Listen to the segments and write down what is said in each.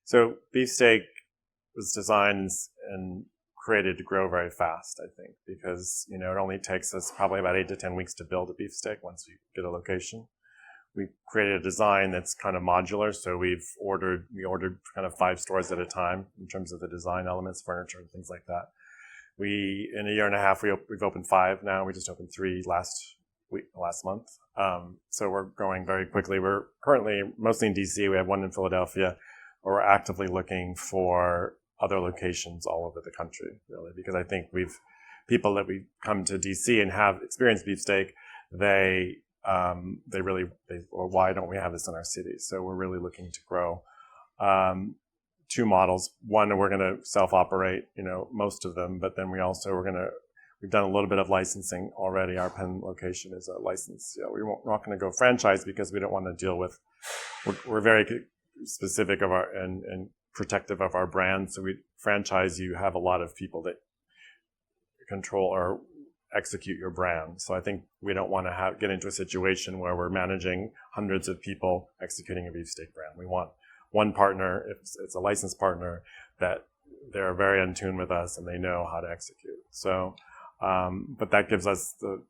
So Beefsteak was designed and created to grow very fast, I think, because it only takes us probably about 8 to 10 weeks to build a beefsteak once we get a location. We created a design that's kind of modular, so we ordered kind of 5 stores at a time in terms of the design elements, furniture, and things like that. In a year and a half, we've opened 5 now. We just opened 3 last month. So we're growing very quickly. We're currently mostly in DC. We have 1 in Philadelphia. We're actively looking for other locations all over the country, really, because I think people that we come to DC and have experienced beefsteak, well, why don't we have this in our city? So we're really looking to grow. 2 models. One, we're going to self-operate, most of them, but then we've done a little bit of licensing already. Our Penn location is a license. We're not going to go franchise because we don't want to deal with. We're very specific of and protective of our brand. So we franchise. You have a lot of people that control or execute your brand. So I think we don't want to get into a situation where we're managing hundreds of people executing a beefsteak brand. We want one partner, if it's a licensed partner, that they're very in tune with us and they know how to execute. So, but that gives us the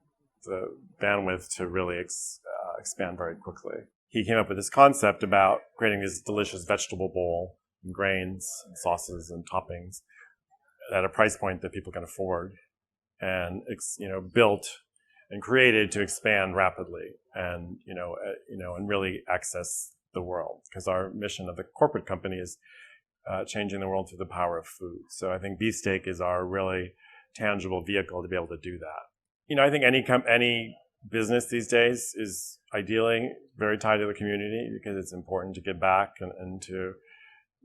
bandwidth to really expand very quickly. He came up with this concept about creating this delicious vegetable bowl, and grains, and sauces, and toppings at a price point that people can afford, and built and created to expand rapidly, and and really access the world, because our mission of the corporate company is changing the world through the power of food. So I think beefsteak is our really tangible vehicle to be able to do that. I think any business these days is ideally very tied to the community, because it's important to give back and to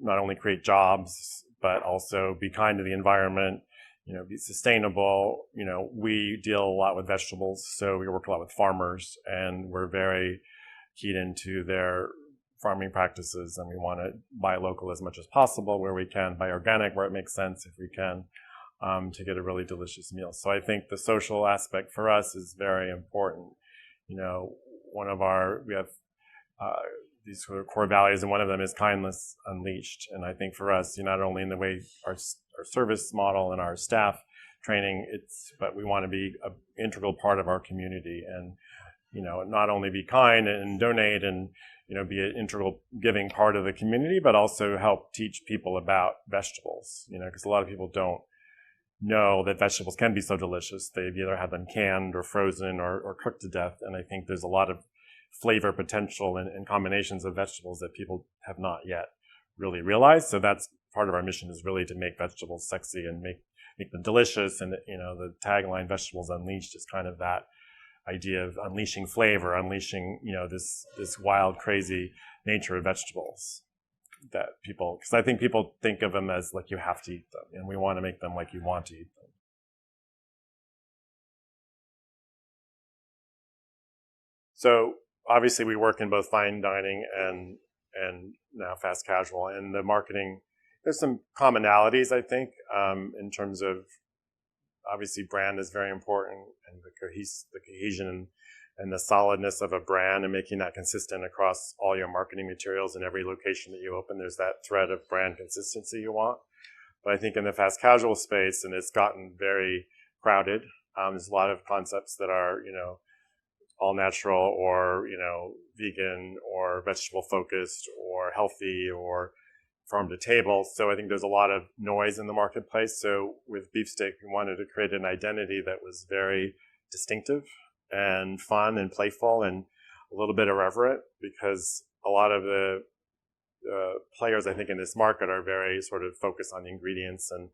not only create jobs, but also be kind to the environment, be sustainable. We deal a lot with vegetables, so we work a lot with farmers, and we're very keyed into their farming practices, and we want to buy local as much as possible where we can, buy organic where it makes sense if we can, to get a really delicious meal. So I think the social aspect for us is very important. We have these sort of core values, and one of them is kindness unleashed. And I think for us, not only in the way our service model and our staff training, but we want to be an integral part of our community, and not only be kind and donate and be an integral giving part of the community, but also help teach people about vegetables. Because a lot of people don't know that vegetables can be so delicious. They've either had them canned or frozen or cooked to death, and I think there's a lot of flavor potential in combinations of vegetables that people have not yet really realized. So that's part of our mission, is really to make vegetables sexy and make them delicious. And the tagline "Vegetables Unleashed" is kind of that idea of unleashing flavor, unleashing this wild, crazy nature of vegetables that because I think people think of them as like you have to eat them, and we want to make them like you want to eat them. So obviously we work in both fine dining and now fast casual, and the marketing, there's some commonalities, I think, in terms of, obviously brand is very important, and the cohesion and the solidness of a brand, and making that consistent across all your marketing materials in every location that you open. There's that thread of brand consistency you want. But I think in the fast casual space, and it's gotten very crowded, there's a lot of concepts that are, all natural or, vegan or vegetable focused or healthy or farm to table. So I think there's a lot of noise in the marketplace. So with Beefsteak, we wanted to create an identity that was very distinctive and fun and playful and a little bit irreverent, because a lot of the players, I think, in this market are very sort of focused on the ingredients and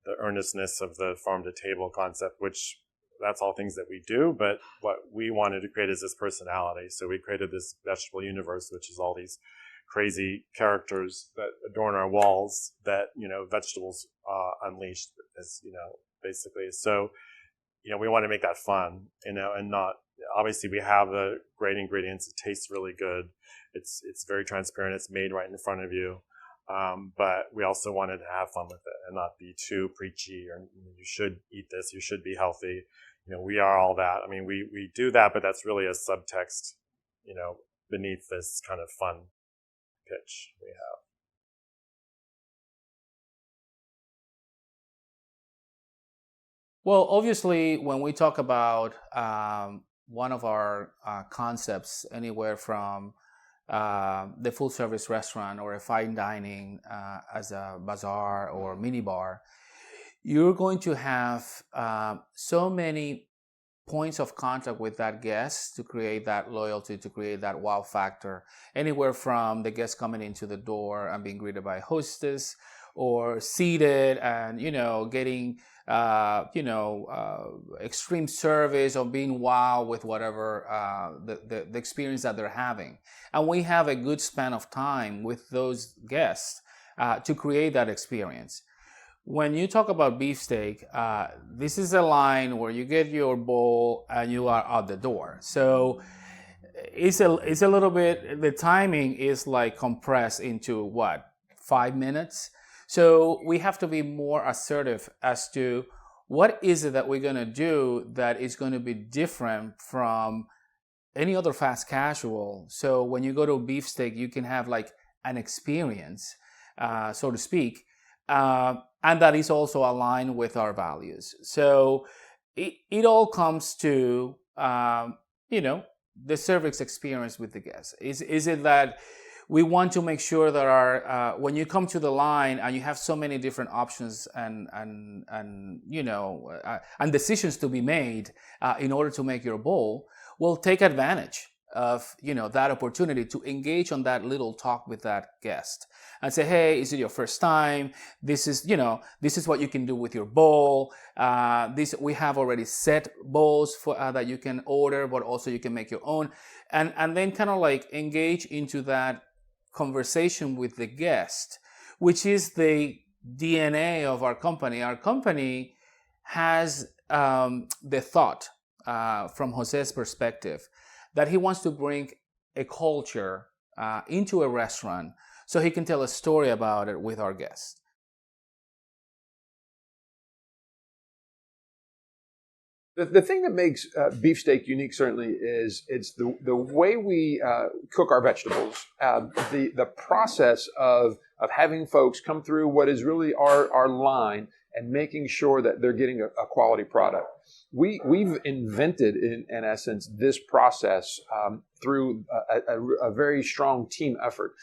the earnestness of the farm to table concept, which that's all things that we do. But what we wanted to create is this personality. So we created this vegetable universe, which is all these crazy characters that adorn our walls that, vegetables unleashed, as, basically. So, we want to make that fun, and not, obviously we have the great ingredients. It tastes really good. It's very transparent. It's made right in front of you. But we also wanted to have fun with it and not be too preachy, or you should eat this, you should be healthy. We are all that. I mean, we do that, but that's really a subtext, beneath this kind of fun pitch we have. Well, obviously, when we talk about one of our concepts, anywhere from the full service restaurant or a fine dining as a bazaar or mini bar, you're going to have so many points of contact with that guest to create that loyalty, to create that wow factor. Anywhere from the guest coming into the door and being greeted by a hostess, or seated and getting extreme service, or being wow with whatever the experience that they're having. And we have a good span of time with those guests to create that experience. When you talk about beefsteak, this is a line where you get your bowl and you are out the door. So it's a little bit, the timing is like compressed into what, 5 minutes? So we have to be more assertive as to what is it that we're going to do that is going to be different from any other fast casual. So when you go to a beefsteak, you can have like an experience, so to speak, and that is also aligned with our values. So it all comes to the service experience with the guests. Is it that we want to make sure that our when you come to the line and you have so many different options and decisions to be made in order to make your bowl, we'll take advantage of that opportunity to engage on that little talk with that guest and say, hey, is it your first time? This is what you can do with your bowl. We have already set bowls for that you can order, but also you can make your own, and then kind of like engage into that conversation with the guest, which is the DNA of our company. Our company has the thought from Jose's perspective that he wants to bring a culture into a restaurant so he can tell a story about it with our guests. The thing that makes beefsteak unique certainly is it's the way we cook our vegetables, the process of having folks come through what is really our line and making sure that they're getting a quality product. We've invented, in essence, this process through a very strong team effort.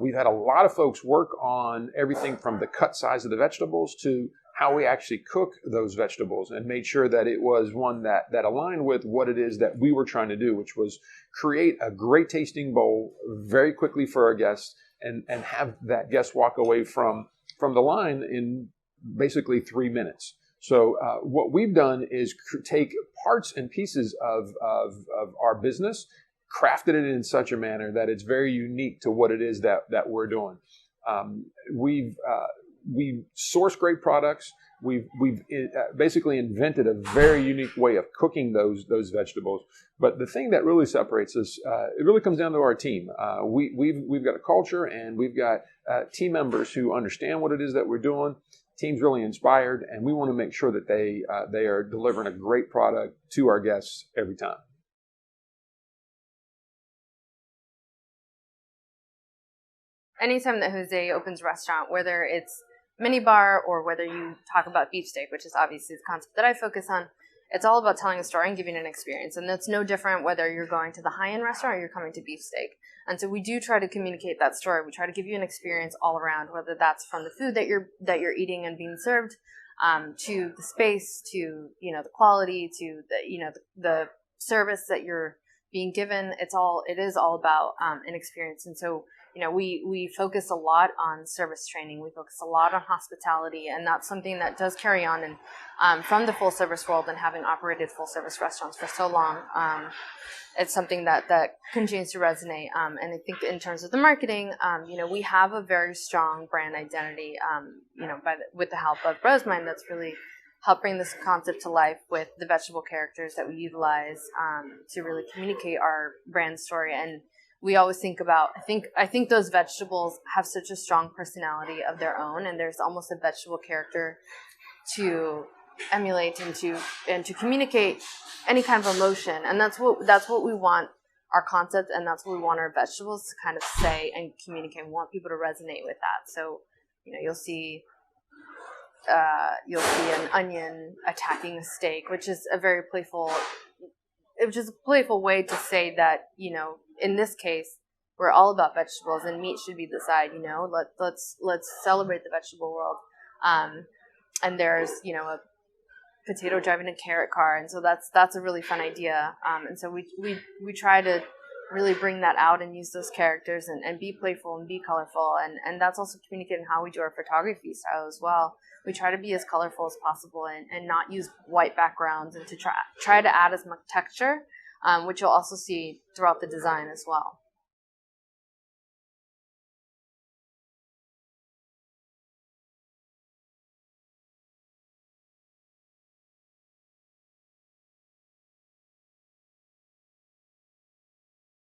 We've had a lot of folks work on everything from the cut size of the vegetables to how we actually cook those vegetables, and made sure that it was one that aligned with what it is that we were trying to do, which was create a great tasting bowl very quickly for our guests and have that guest walk away from the line in basically 3 minutes. So what we've done is take parts and pieces of our business, crafted it in such a manner that it's very unique to what it is that we're doing. We source great products. We've basically invented a very unique way of cooking those vegetables. But the thing that really separates us, it really comes down to our team. We've got a culture, and we've got team members who understand what it is that we're doing. Team's really inspired, and we want to make sure that they are delivering a great product to our guests every time. Anytime that Jose opens a restaurant, whether it's mini bar or whether you talk about beefsteak, which is obviously the concept that I focus on, it's all about telling a story and giving an experience. And that's no different whether you're going to the high-end restaurant or you're coming to beefsteak. And so we do try to communicate that story. We try to give you an experience all around, whether that's from the food that you're eating and being served, to the space, to the quality, to the service that you're being given. It is all about an experience. And so we focus a lot on service training. We focus a lot on hospitality, and that's something that does carry on. And from the full service world and having operated full service restaurants for so long, it's something that continues to resonate. And I think in terms of the marketing, we have a very strong brand identity, with the help of Rosemind, that's really helped bring this concept to life with the vegetable characters that we utilize to really communicate our brand story. And we always think about, I think those vegetables have such a strong personality of their own, and there's almost a vegetable character to emulate and to communicate any kind of emotion. And that's what we want our concept, and that's what we want our vegetables to kind of say and communicate. We want people to resonate with that. So, you'll see you'll see an onion attacking a steak, which is a very playful way to say that, you know, in this case, we're all about vegetables and meat should be the side, you know, let's celebrate the vegetable world. And there's, you know, a potato driving a carrot car. And so that's a really fun idea. And so we try to really bring that out and use those characters and be playful and be colorful. And that's also communicated in how we do our photography style as well. We try to be as colorful as possible and not use white backgrounds, and to try to add as much texture, which you'll also see throughout the design as well.